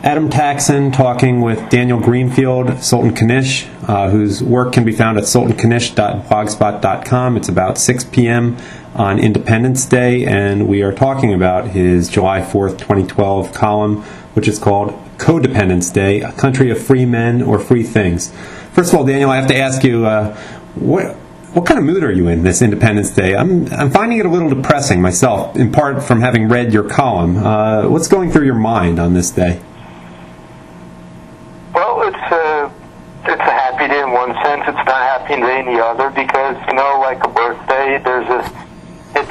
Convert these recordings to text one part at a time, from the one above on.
Adam Taxon talking with Daniel Greenfield, Sultan Knish, whose work can be found at sultanknish.blogspot.com. It's about 6 p.m. on Independence Day, and we are talking about his July 4th, 2012 column, which is called Codependence Day, A Country of Free Men or Free Things. First of all, Daniel, I have to ask you, what kind of mood are you in this Independence Day? I'm finding it a little depressing myself, in part from having read your column. What's going through your mind on this day? Well, it's a happy day in one sense. It's not a happy day in the other because, like a birthday, it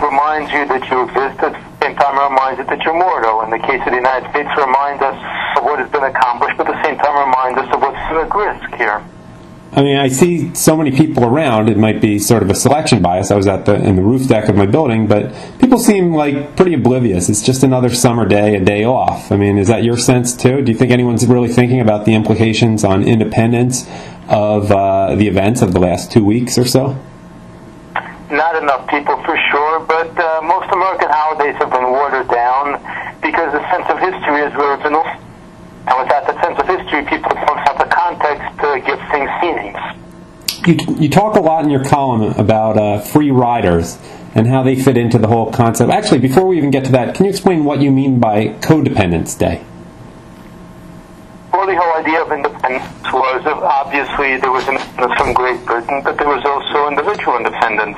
reminds you that you exist. At the same time, it reminds you that you're mortal. In the case of the United States, it reminds us of what has been accomplished, but at the same time, it reminds us of what's at risk here. I mean, I see so many people around. It might be sort of a selection bias. I was in the roof deck of my building, but people seem like pretty oblivious. It's just another summer day, a day off. I mean, is that your sense too? Do you think anyone's really thinking about the implications on independence of the events of the last 2 weeks or so? Not enough people for sure, but most American holidays have been watered down because the sense of history is where it's been. And without that sense of history, people don't have the context to give things meaning. You talk a lot in your column about free riders and how they fit into the whole concept. Actually, before we even get to that, can you explain what you mean by Codependence Day? Well, the whole idea of independence was, obviously, there was independence from Great Britain, but there was also individual independence.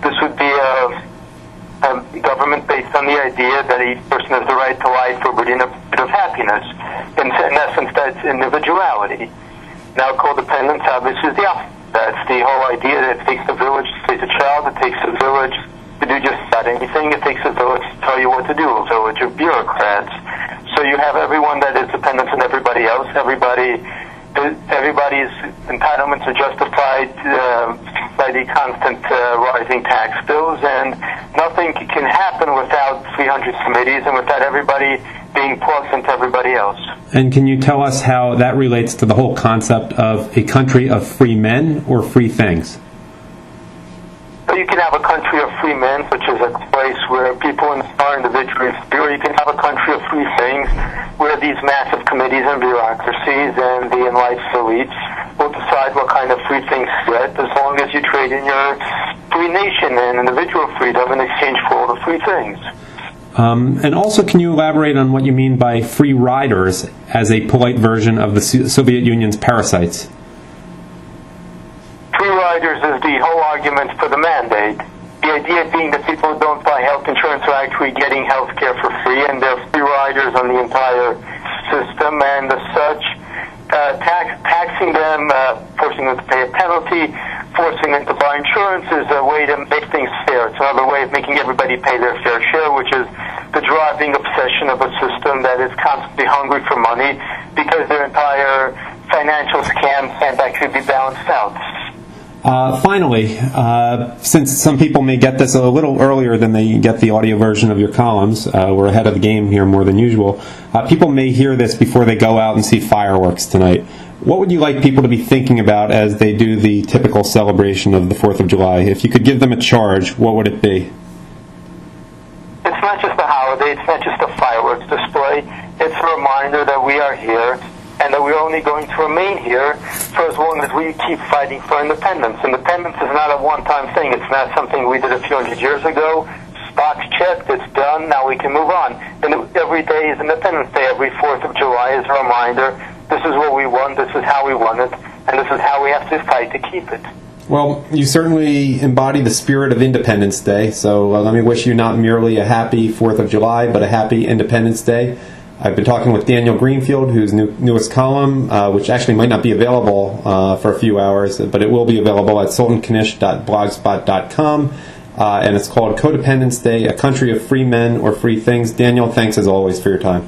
This would be a government based on the idea that each person has the right to life, liberty, and a bit of happiness. In essence, that's individuality. Now, codependence obviously is the opposite. That's the whole idea that it takes a village to raise a child, it takes a village to do just about anything, it takes a village to tell you what to do, a village of bureaucrats. So you have everyone that is dependent on everybody else, everybody's entitlements are justified by the constant rising tax bills, and nothing can happen without 300 committees and without everybody being plugged into everybody else. And can you tell us how that relates to the whole concept of a country of free men or free things? So you can have a country of free men, which is a place where people are individually free, or you can have a country of free things, where these massive committees and bureaucracies and the enlightened elites will decide what kind of free things you get, as long as you trade in your free nation and individual freedom in exchange for all the free things. And also, can you elaborate on what you mean by free riders as a polite version of the Soviet Union's parasites? Free riders is the whole argument for the mandate. The idea being that people who don't buy health insurance are actually getting health care for free, and they're free riders on the entire system, and as such, taxing them, forcing them to pay a penalty, forcing them to buy insurance is a way to make things fair. It's another way of making everybody pay their fair share, which is the driving obsession of a system that is constantly hungry for money because their entire financial scam can't actually be balanced out. Finally, since some people may get this a little earlier than they get the audio version of your columns, we're ahead of the game here more than usual, people may hear this before they go out and see fireworks tonight. What would you like people to be thinking about as they do the typical celebration of the 4th of July? If you could give them a charge, what would it be? It's not just a holiday, it's not just a fireworks display, it's a reminder that we are here, and that we're only going to remain here for as long as we keep fighting for independence. Independence is not a one-time thing. It's not something we did a few hundred years ago. Box checked, it's done, now we can move on. And every day is Independence Day. Every 4th of July is a reminder, this is what we want, this is how we want it, and this is how we have to fight to keep it. Well, you certainly embody the spirit of Independence Day, so let me wish you not merely a happy 4th of July, but a happy Independence Day. I've been talking with Daniel Greenfield, whose newest column, which actually might not be available for a few hours, but it will be available at sultanknish.blogspot.com, and it's called Codependence Day, A Country of Free Men or Free Things. Daniel, thanks as always for your time.